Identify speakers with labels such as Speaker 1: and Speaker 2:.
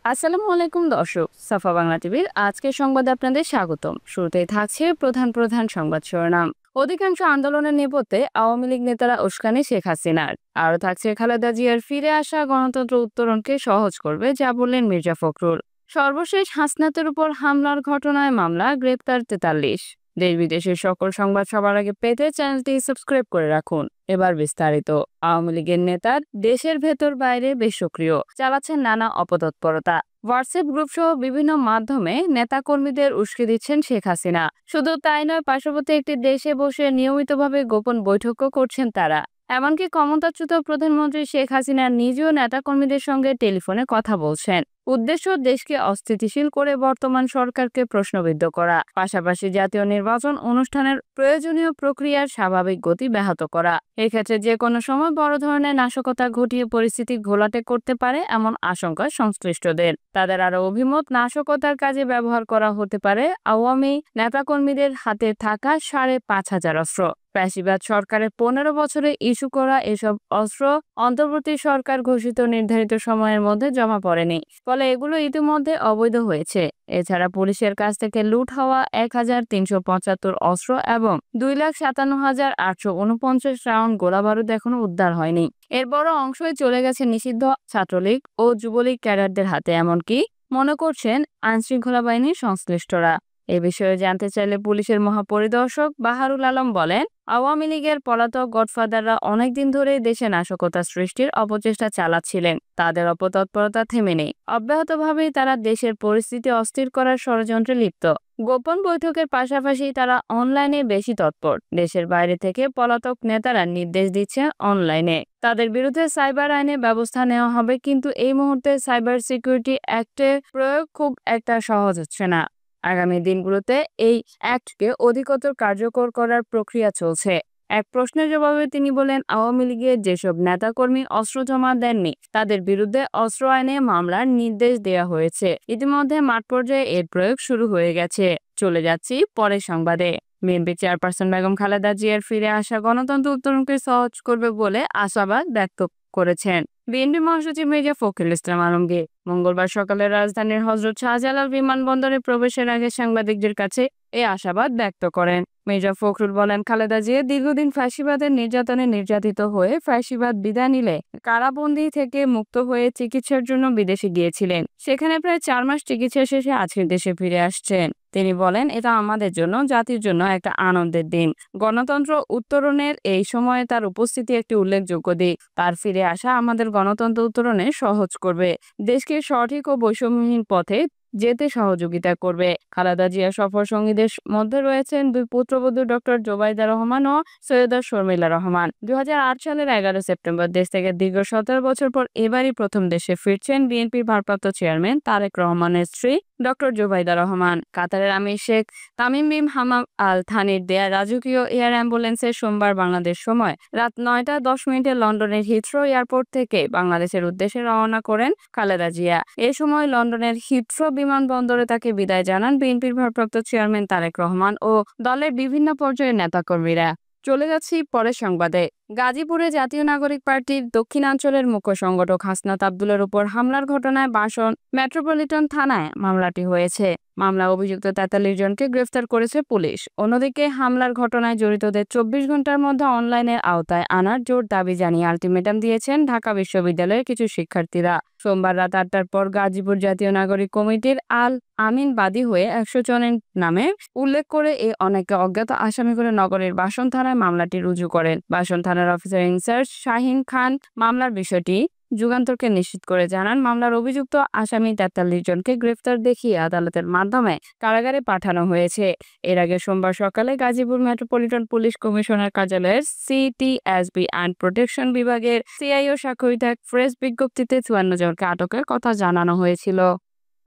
Speaker 1: আসসালামু আলাইকুম দর্শক, সাফা বাংলা টিভির আজকের সংবাদে আপনাদের স্বাগতম। শুরুতেই থাকছে প্রধান প্রধান সংবাদ শিরোনাম। অধিকাংশ আন্দোলনের নেপথ্যে আওয়ামী লীগ নেতারা উস্কানি শেখ হাসিনার। আরও থাকছে খালেদা জিয়ার ফিরে আসা গণতন্ত্র উত্তরণকে সহজ করবে, যা বললেন মির্জা ফখরুল। সর্বশেষ হাসনাতের উপর হামলার ঘটনায় মামলা, গ্রেপ্তার ৪৩। দেশ বিদেশের সকল সংবাদ সবার আগে পেতে চ্যানেলটি সাবস্ক্রাইব করে রাখুন। এবার বিস্তারিত। আওয়ামী লীগের নেতা দেশের ভেতর বাইরে বেশ সক্রিয়, চালাচ্ছেন নানা অপতৎপরতা। হোয়াটসঅ্যাপ গ্রুপ সহ বিভিন্ন মাধ্যমে নেতাকর্মীদের উস্কে দিচ্ছেন শেখ হাসিনা। শুধু তাই নয়, পার্শ্ববর্তী একটি দেশে বসে নিয়মিতভাবে গোপন বৈঠকও করছেন তারা। এমনকি ক্ষমতাচ্যুত প্রধানমন্ত্রী শেখ হাসিনা নিজেও নেতাকর্মীদের সঙ্গে টেলিফোনে কথা বলছেন। উদ্দেশ্য দেশকে অস্থিতিশীল করে বর্তমান সরকারকে প্রশ্নবিদ্ধ করা, পাশাপাশি জাতীয় নির্বাচন অনুষ্ঠানের প্রয়োজনীয় প্রক্রিয়ার স্বাভাবিক গতি ব্যাহত করা। এক্ষেত্রে যে কোনো সময় বড় ধরনের নাশকতা ঘটিয়ে পরিস্থিতি ঘোলাটে করতে পারে এমন আশঙ্কা সংশ্লিষ্টদের। তাদের আরো অভিমত, নাশকতার কাজে ব্যবহার করা হতে পারে আওয়ামী নেতাকর্মীদের হাতে থাকা ৫,৫০০ অস্ত্র। ফ্যাসিবাদ সরকারের ১৫ বছরে ইস্যু করা এসব অস্ত্র অন্তর্বর্তী সরকার ঘোষিত নির্ধারিত সময়ের মধ্যে জমা পড়েনি, ফলে এগুলো ইতিমধ্যে অবৈধ হয়েছে। এছাড়া পুলিশের কাছ থেকে লুট হওয়া ১,৩৭৫ অস্ত্র এবং ২,৫৭,৮৪৯ রাউন্ড গোলাবারুদ এখনো উদ্ধার হয়নি। এর বড় অংশই চলে গেছে নিষিদ্ধ ছাত্রলীগ ও যুবলীগ ক্যাডারদের হাতে, এমনকি মনে করছেন আইনশৃঙ্খলা বাহিনীর সংশ্লিষ্টরা। এ বিষয়ে জানতে চাইলে পুলিশের মহাপরিদর্শক বাহারুল আলম বলেন, আওয়ামী লীগের পলাতক গডফাদাররা অনেকদিন ধরেই দেশে নাশকতা সৃষ্টির অপচেষ্টা চালাচ্ছিলেন। তাদের অপতৎপরতা থেমে নেই। অব্যাহতভাবেই তারা দেশের পরিস্থিতি অস্থির করার ষড়যন্ত্রে লিপ্ত। গোপন বৈঠকের পাশাপাশি তারা অনলাইনে বেশি তৎপর। দেশের বাইরে থেকে পলাতক নেতারা নির্দেশ দিচ্ছেন অনলাইনে। তাদের বিরুদ্ধে সাইবার আইনে ব্যবস্থা নেওয়া হবে, কিন্তু এই মুহূর্তে সাইবার সিকিউরিটি অ্যাক্টের প্রয়োগ খুব একটা সহজ হচ্ছে না। আগামী দিনগুলোতে এই অ্যাক্টকে অধিকতর কার্যকর করার প্রক্রিয়া চলছে। এক প্রশ্নের জবাবে তিনি বলেন, আওয়ামী লীগের যেসব নেতাকর্মী অস্ত্র জমা দেননি তাদের বিরুদ্ধে অস্ত্র আইনে মামলার নির্দেশ দেওয়া হয়েছে। ইতিমধ্যে মাঠ পর্যায়ে এর প্রয়োগ শুরু হয়ে গেছে। চলে যাচ্ছি পরের সংবাদে। বিএনপি চেয়ারপারসন বেগম খালেদা জিয়ার ফিরে আসা গণতন্ত্র উত্তরণকে সহজ করবে বলে আশাবাদ ব্যক্ত করেছেন বিএনপি মহাসচিব মির্জা ফখরুল ইসলাম আলমগীর। মঙ্গলবার সকালে রাজধানীর হযরত শাহজালাল বিমানবন্দরে প্রবেশের আগে সাংবাদিকদের কাছে এই আশাবাদ ব্যক্ত করেন। মির্জা ফখরুল বলেন, খালেদা জিয়া দীর্ঘদিন ফ্যাসিবাদের নির্যাতনে নির্যাতিত হয়ে ফ্যাসিবাদ বিদায় নিলে কারাবন্দী থেকে মুক্ত হয়ে চিকিৎসার জন্য বিদেশে গিয়েছিলেন। সেখানে প্রায় ৪ মাস চিকিৎসা শেষে আজকের দেশে ফিরে আসছেন। তিনি বলেন, এটা আমাদের জন্য, জাতির জন্য একটা আনন্দের দিন। গণতন্ত্র উত্তরণের এই সময়ে তার উপস্থিতি একটি উল্লেখযোগ্য দিক। তার ফিরে আসা আমাদের গণতন্ত্র উত্তরণে সহজ করবে, দেশকে সঠিক ও বৈষম্যহীন পথে যেতে সহযোগিতা করবে। খালেদা জিয়া সফর সঙ্গীদের মধ্যে রয়েছেন ২ পুত্রবধূ ডক্টর জোবাইদা রহমান ও সৈয়দা শর্মিলা রহমান। ২০০৮ সালের ১১ সেপ্টেম্বর দেশ থেকে দীর্ঘ ১৭ বছর পর এবারই প্রথম দেশে ফিরছেন বিএনপির ভারপ্রাপ্ত চেয়ারম্যান তারেক রহমানের স্ত্রী ডক্টর জোবাইদা রহমান। কাতারের আমির Sheikh Tamim bin Hamad Al থানির দেয়া রাজকীয় এয়ার অ্যাম্বুলেন্সে সোমবার বাংলাদেশ সময় রাত ৯টা ১০ মিনিটে লন্ডনের হিথ্রো এয়ারপোর্ট থেকে বাংলাদেশের উদ্দেশ্যে রওনা করেন খালেদা জিয়া। এ সময় লন্ডনের হিথ্রো বিমানবন্দরে তাকে বিদায় জানান বিএনপির ভারপ্রাপ্ত চেয়ারম্যান তারেক রহমান ও দলের বিভিন্ন পর্যায়ের নেতাকর্মীরা। চলে যাচ্ছি পরের সংবাদে। গাজীপুরে জাতীয় নাগরিক পার্টির দক্ষিণাঞ্চলের মুখ্য সংগঠক হাসনাত আব্দুলের উপর হামলার ঘটনায় বাসন মেট্রোপলিটন থানায় মামলাটি হয়েছে। মামলা অভিযুক্ত ৪৩ জনকে গ্রেফতার করেছে পুলিশ। অন্যদিকে হামলার ঘটনায় জড়িতদের ২৪ ঘন্টার মধ্যে অনলাইনের আওতায় আনার জোর দাবি জানিয়ে আলটিমেটাম দিয়েছেন ঢাকা বিশ্ববিদ্যালয়ের কিছু শিক্ষার্থীরা। সোমবার রাত ৮টার পর গাজীপুর জাতীয় নাগরিক কমিটির আল আমিন বাদী হয়ে ১০০ জনের নামে উল্লেখ করে এই অনেকে অজ্ঞাত আসামি করে নগরের বাসন থানায় মামলাটি রুজু করেন। বাসন থানার অফিসার ইনচার্জ শাহিন খান মামলার বিষয়টি যুগান্তরকে নিশ্চিত করে জানান, মামলার অভিযুক্ত আসামি ৪৩ জনকে গ্রেফতার দেখিয়ে আদালতের মাধ্যমে কারাগারে পাঠানো হয়েছে। এর আগে সোমবার সকালে গাজীপুর মেট্রোপলিটন পুলিশ কমিশনার কার্যালয়ের সিটিএসবি অ্যান্ড প্রোটেকশন বিভাগের সিআইও স্বাক্ষরিত এক প্রেস বিজ্ঞপ্তিতে ৫৪ জনকে আটকের কথা জানানো হয়েছিল।